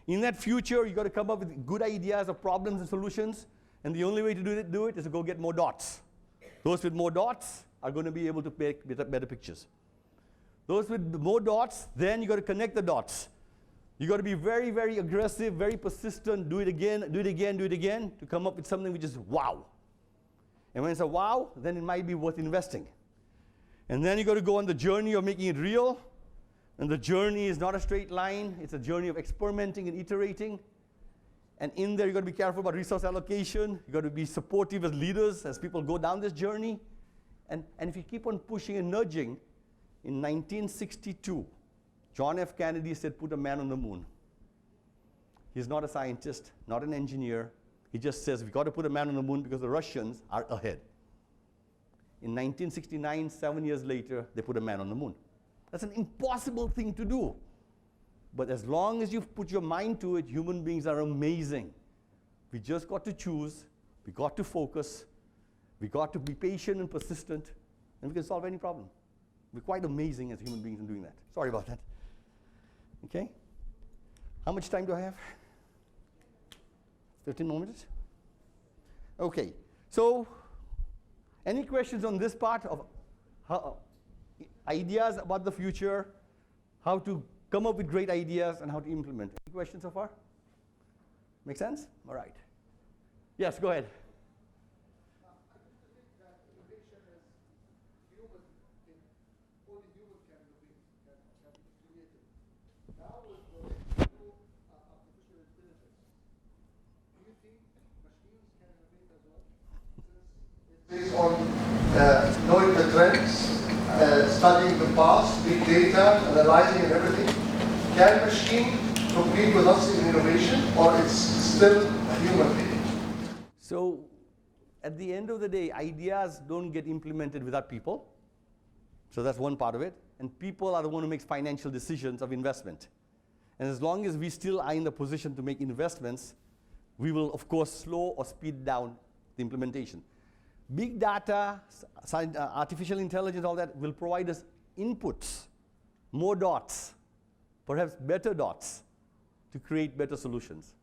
In that future, you've got to come up with good ideas of problems and solutions, and the only way to do it is to go get more dots. Those with more dots are going to be able to make better pictures. Those with more dots, then you've got to connect the dots. You've got to be very, very aggressive, very persistent, do it again, do it again, do it again, to come up with something which is wow. And when it's a wow, then it might be worth investing. And then you've got to go on the journey of making it real. And the journey is not a straight line. It's a journey of experimenting and iterating. And in there, you've got to be careful about resource allocation. You've got to be supportive as leaders as people go down this journey. And if you keep on pushing and nudging, in 1962, John F. Kennedy said, put a man on the moon. He's not a scientist, not an engineer. He just says, we've got to put a man on the moon because the Russians are ahead. In 1969, 7 years later, they put a man on the moon. That's an impossible thing to do. But as long as you've put your mind to it, human beings are amazing. We just got to choose, we got to focus, we got to be patient and persistent, and we can solve any problem. We're quite amazing as human beings in doing that. Sorry about that. Okay? How much time do I have? 15 more minutes? Okay. So, any questions on this part of ideas about the future, how to come up with great ideas, and how to implement? Any questions so far? Make sense? All right. Yes, go ahead. I used to think that innovation is human, only human can be creative. Now with the new artificial intelligence, do you think machines can innovate as well? Based on knowing the trends, studying the past, big data, analyzing and everything, can machine compete with us in innovation, or it's still a human being? So, at the end of the day, ideas don't get implemented without people. So that's one part of it. And people are the one who makes financial decisions of investment. And as long as we still are in the position to make investments, we will, of course, slow or speed down the implementation. Big data, artificial intelligence, all that will provide us inputs, more dots, perhaps better dots, to create better solutions.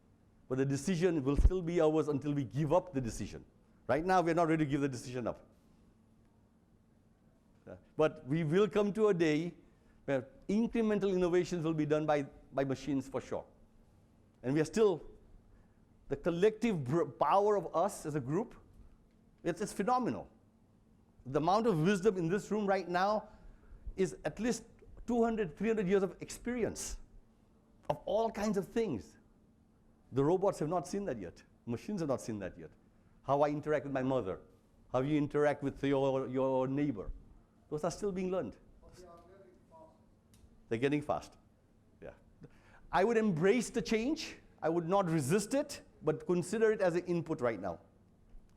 But the decision will still be ours until we give up the decision. Right now, we're not ready to give the decision up. But we will come to a day where incremental innovations will be done by by machines for sure. And we are still, the collective power of us as a group, it's phenomenal. The amount of wisdom in this room right now is at least 200, 300 years of experience of all kinds of things. The robots have not seen that yet. Machines have not seen that yet. How I interact with my mother, how you interact with your neighbor. Those are still being learned. But they are learning fast. They're getting fast. Yeah. I would embrace the change. I would not resist it, but consider it as an input right now.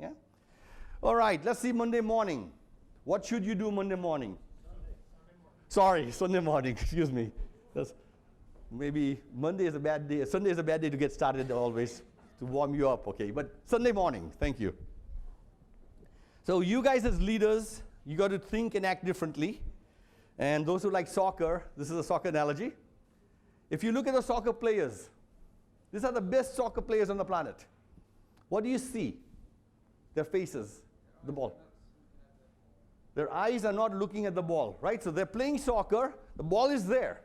Yeah? All right, let's see Monday morning. What should you do Monday morning? Sorry, Sunday morning, excuse me. Maybe Monday is a bad day. Sunday is a bad day to get started always, to warm you up, okay? But Sunday morning, thank you. So you guys as leaders, you got to think and act differently. And those who like soccer, this is a soccer analogy. If you look at the soccer players, these are the best soccer players on the planet. What do you see? Their faces, the ball. Their eyes are not looking at the ball, right? So they're playing soccer, the ball is there.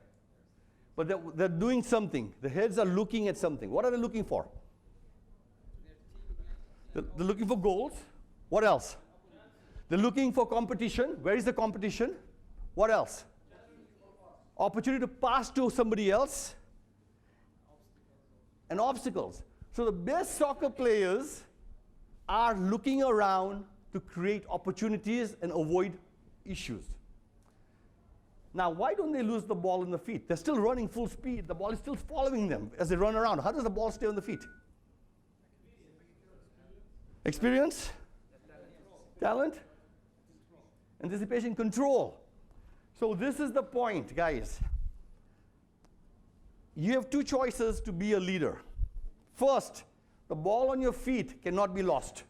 But they're doing something. The heads are looking at something. What are they looking for? They're looking for goals. What else? They're looking for competition. Where is the competition? What else? Opportunity to pass to somebody else. And obstacles. So the best soccer players are looking around to create opportunities and avoid issues. Now, why don't they lose the ball in the feet? They're still running full speed. The ball is still following them as they run around. How does the ball stay on the feet? Experience? Talent? Anticipation, control. So this is the point, guys. You have two choices to be a leader. First, the ball on your feet cannot be lost.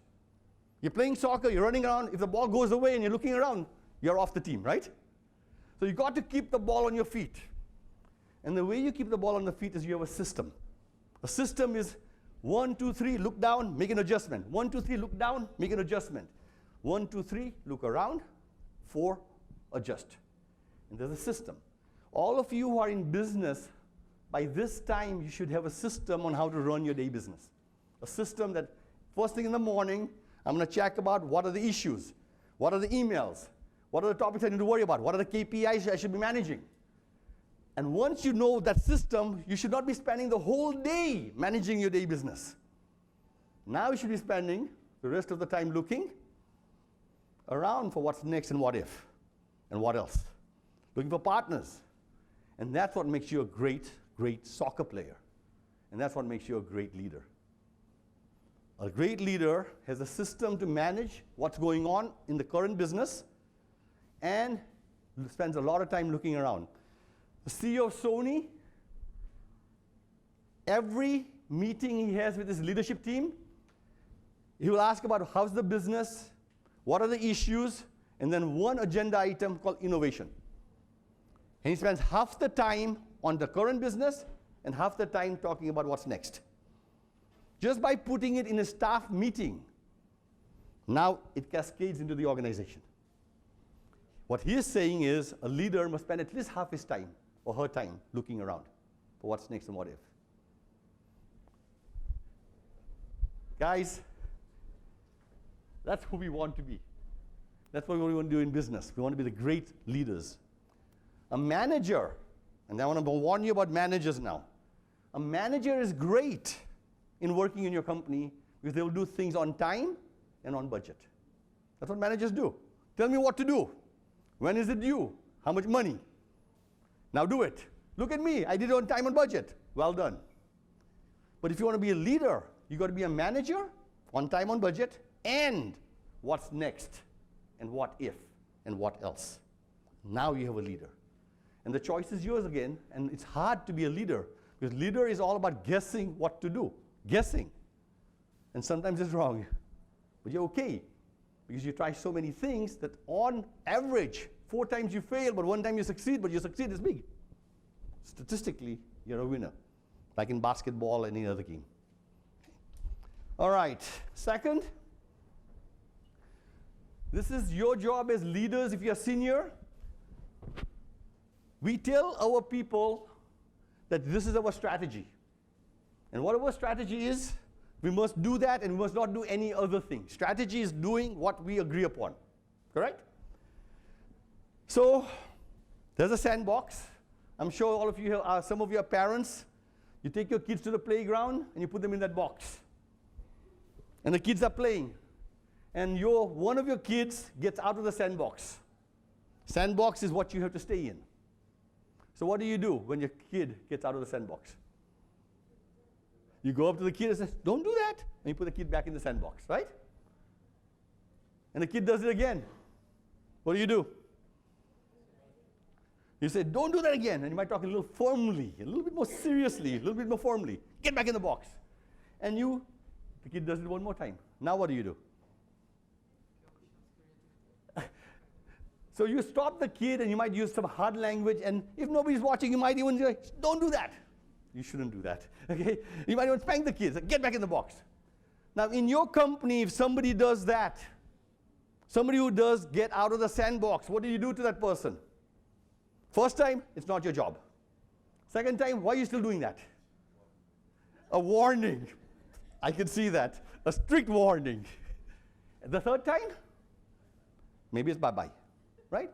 You're playing soccer, you're running around. If the ball goes away and you're looking around, you're off the team, right? So you got to keep the ball on your feet. And the way you keep the ball on the feet is you have a system. A system is 1, 2, 3, look down, make an adjustment. 1, 2, 3, look down, make an adjustment. 1, 2, 3, look around. 4, adjust. And there's a system. All of you who are in business, by this time you should have a system on how to run your day business. A system that first thing in the morning, I'm going to check about what are the issues, what are the emails, what are the topics I need to worry about, what are the KPIs I should be managing. And once you know that system, you should not be spending the whole day managing your day business. Now you should be spending the rest of the time looking around for what's next and what if and what else. Looking for partners. And that's what makes you a great, great soccer player. And that's what makes you a great leader. A great leader has a system to manage what's going on in the current business and spends a lot of time looking around. The CEO of Sony, every meeting he has with his leadership team, he will ask about how's the business, what are the issues, and then one agenda item called innovation. And he spends half the time on the current business and half the time talking about what's next. Just by putting it in a staff meeting, now it cascades into the organization. What he is saying is a leader must spend at least half his time or her time looking around for what's next and what if. Guys, that's who we want to be. That's what we want to do in business. We want to be the great leaders. A manager, and I want to warn you about managers now. A manager is great in working in your company because they will do things on time and on budget. That's what managers do. Tell me what to do. When is it due? How much money? Now do it. Look at me. I did it on time and budget. Well done. But if you want to be a leader, you got to be a manager, on time, on budget, and what's next, and what if, and what else. Now you have a leader. And the choice is yours again, and it's hard to be a leader, because leader is all about guessing what to do. Guessing. And sometimes it's wrong. But you're okay, because you try so many things that on average, 4 times you fail, but 1 time you succeed, but your succeed is big. Statistically, you're a winner, like in basketball and any other game. All right, second, this is your job as leaders if you're senior. We tell our people that this is our strategy. And what our strategy is, we must do that and we must not do any other thing. Strategy is doing what we agree upon, correct? So there's a sandbox. I'm sure all of you are, some of you are parents. You take your kids to the playground and you put them in that box. And the kids are playing. And one of your kids gets out of the sandbox. Sandbox is what you have to stay in. So what do you do when your kid gets out of the sandbox? You go up to the kid and say, don't do that. And you put the kid back in the sandbox, right? And the kid does it again. What do? You say, don't do that again. And you might talk a little firmly, a little bit more seriously, a little bit more firmly. Get back in the box. And the kid does it one more time. Now what do? So you stop the kid and you might use some hard language, and if nobody's watching, you might even say, don't do that. You shouldn't do that, okay? You might even spank the kids, get back in the box. Now in your company, if somebody does that, somebody who does get out of the sandbox, what do you do to that person? First time, it's not your job. Second time, why are you still doing that? A warning. I can see that. A strict warning. The third time, maybe it's bye-bye, right?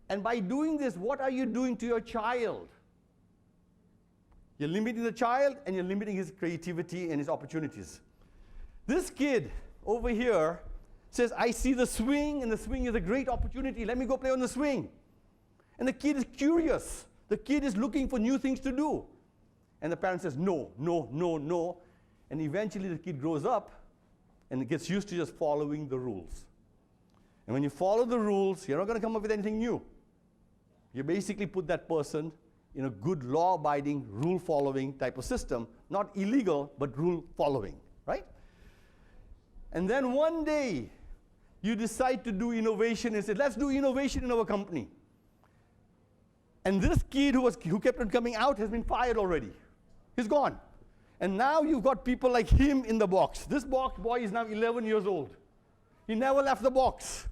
And by doing this, what are you doing to your child? You're limiting the child and you're limiting his creativity and his opportunities. This kid over here says, I see the swing, and the swing is a great opportunity. Let me go play on the swing. And the kid is curious. The kid is looking for new things to do. And the parent says, no, no, no, no. And eventually the kid grows up and it gets used to just following the rules. And when you follow the rules, you're not going to come up with anything new. You basically put that person in a good law-abiding, rule-following type of system. Not illegal, but rule-following, right? And then one day, you decide to do innovation and say, let's do innovation in our company. And this kid who kept on coming out has been fired already. He's gone. And now you've got people like him in the box. This box boy is now 11 years old. He never left the box.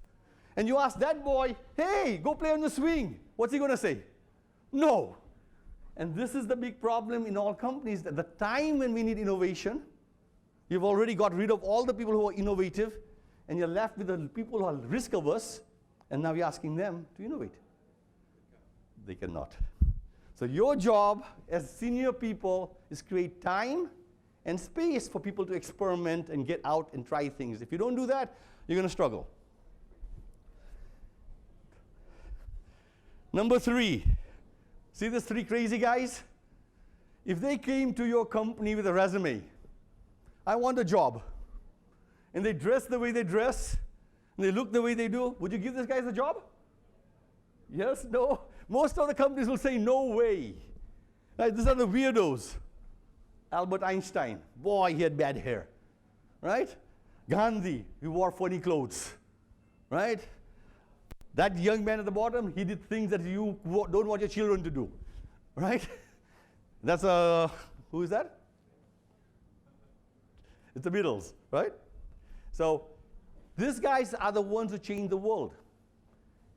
And you ask that boy, hey, go play on the swing. What's he going to say? No. And this is the big problem in all companies, that the time when we need innovation, you've already got rid of all the people who are innovative, and you're left with the people who are risk-averse, and now you're asking them to innovate. They cannot. So your job as senior people is create time and space for people to experiment and get out and try things. If you don't do that, you're going to struggle. Number 3. See these 3 crazy guys? If they came to your company with a resume, I want a job, and they dress the way they dress, and they look the way they do, would you give these guys a job? Yes? No? Most of the companies will say, no way. Right? These are the weirdos. Albert Einstein, boy, he had bad hair. Right? Gandhi, he wore funny clothes. Right? That young man at the bottom, he did things that you don't want your children to do. Right? That's who is that? It's the Beatles, right? So these guys are the ones who change the world.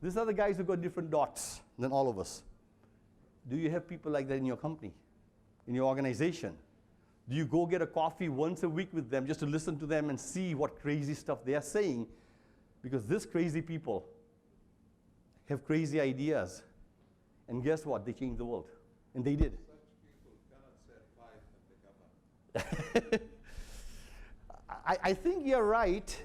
These are the guys who got different dots than all of us. Do you have people like that in your company, in your organization? Do you go get a coffee once a week with them just to listen to them and see what crazy stuff they are saying? Because these crazy people have crazy ideas. And guess what? They changed the world. And they did. Such people cannot survive in the government. I think you're right.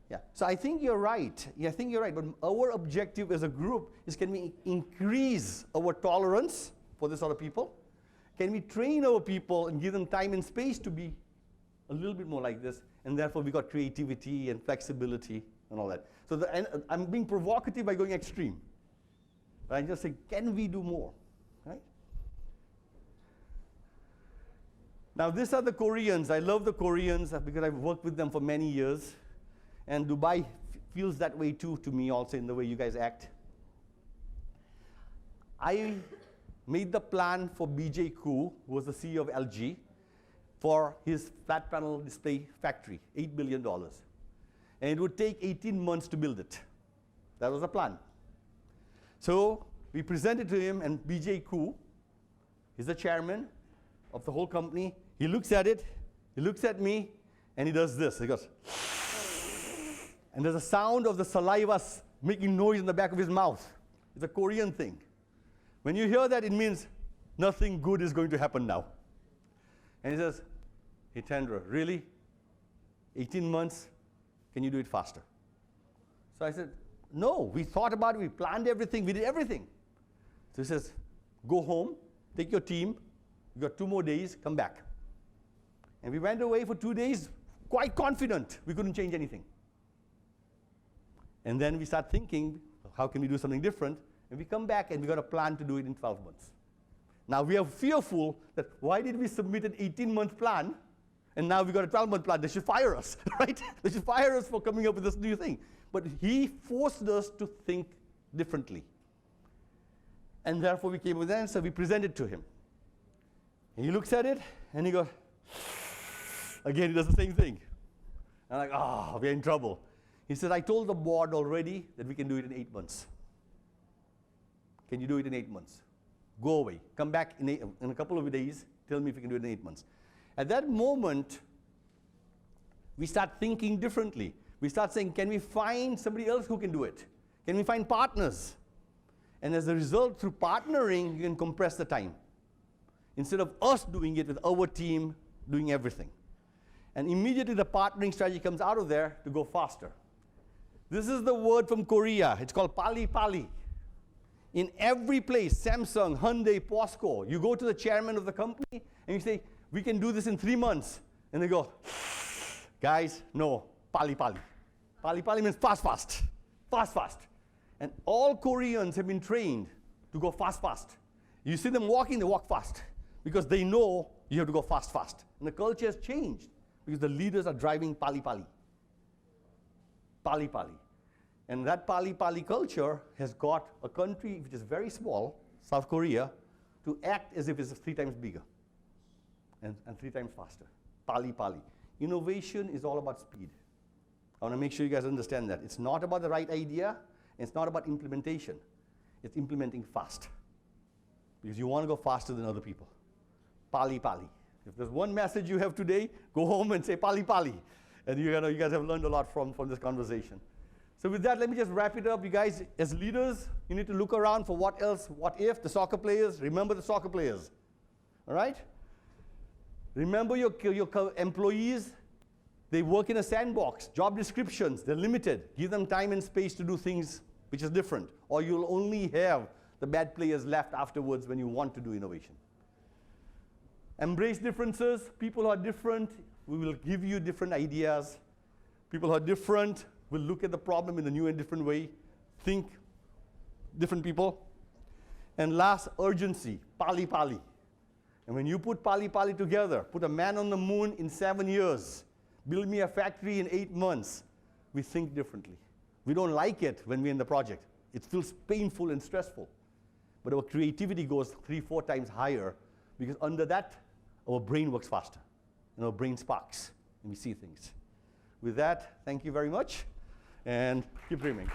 Yeah, so I think you're right. Yeah, I think you're right. But our objective as a group is, can we increase our tolerance for this sort of people? Can we train our people and give them time and space to be a little bit more like this? And therefore, we got creativity and flexibility and all that. So I'm being provocative by going extreme. But I just say, can we do more? Right? Now, these are the Koreans. I love the Koreans because I've worked with them for many years. And Dubai feels that way too to me also in the way you guys act. I made the plan for BJ Koo, who was the CEO of LG, for his flat panel display factory, $8 billion. And it would take 18 months to build it. That was the plan. So we presented to him, and BJ Koo He's the chairman of the whole company. He looks at it, he looks at me, and he does this. He goes, and there's a sound of the saliva making noise in the back of his mouth. It's a Korean thing. When you hear that, it means nothing good is going to happen now. And he says, Hاتيندرا, really? 18 months? Can you do it faster? So I said, no, we thought about it, we planned everything, we did everything. So he says, go home, take your team, you got 2 more days, come back. And we went away for 2 days, quite confident we couldn't change anything. And then we start thinking, how can we do something different? And we come back and we got a plan to do it in 12 months. Now we are fearful that why did we submit an 18-month plan and now we got a 12-month plan? They should fire us, right? They should fire us for coming up with this new thing. But he forced us to think differently. And therefore we came with an answer, we presented to him. And he looks at it and he goes, again he does the same thing. And I'm like, oh, we're in trouble. He said, I told the board already that we can do it in 8 months. Can you do it in 8 months? Go away. Come back in a couple of days. Tell me if you can do it in 8 months. At that moment, we start thinking differently. We start saying, can we find somebody else who can do it? Can we find partners? And as a result, through partnering, you can compress the time. Instead of us doing it with our team doing everything. And immediately the partnering strategy comes out of there to go faster. This is the word from Korea. It's called pali pali. In every place, Samsung, Hyundai, POSCO, you go to the chairman of the company and you say, we can do this in 3 months. And they go, guys, no, pali pali. Pali pali means fast, fast, fast, fast. And all Koreans have been trained to go fast, fast. You see them walking, they walk fast because they know you have to go fast, fast. And the culture has changed because the leaders are driving pali pali. Pali pali. And that pali pali culture has got a country which is very small, South Korea, to act as if it's 3 times bigger and 3 times faster. Pali pali. Innovation is all about speed. I want to make sure you guys understand that. It's not about the right idea. It's not about implementation. It's implementing fast. Because you want to go faster than other people. Pali pali. If there's one message you have today, go home and say pali pali. And you guys have learned a lot from this conversation. So with that, let me just wrap it up. You guys, as leaders, you need to look around for what else, what if, the soccer players. Remember the soccer players. All right? Remember your employees. They work in a sandbox. Job descriptions, they're limited. Give them time and space to do things which is different. Or you'll only have the bad players left afterwards when you want to do innovation. Embrace differences. People who are different, we will give you different ideas. People who are different will look at the problem in a new and different way. Think different people. And last, urgency, pali pali. And when you put pali pali together, put a man on the moon in 7 years, build me a factory in 8 months, we think differently. We don't like it when we're in the project. It feels painful and stressful. But our creativity goes 3-4 times higher because under that, our brain works faster. And our brain sparks, and we see things. With that, thank you very much, and keep dreaming.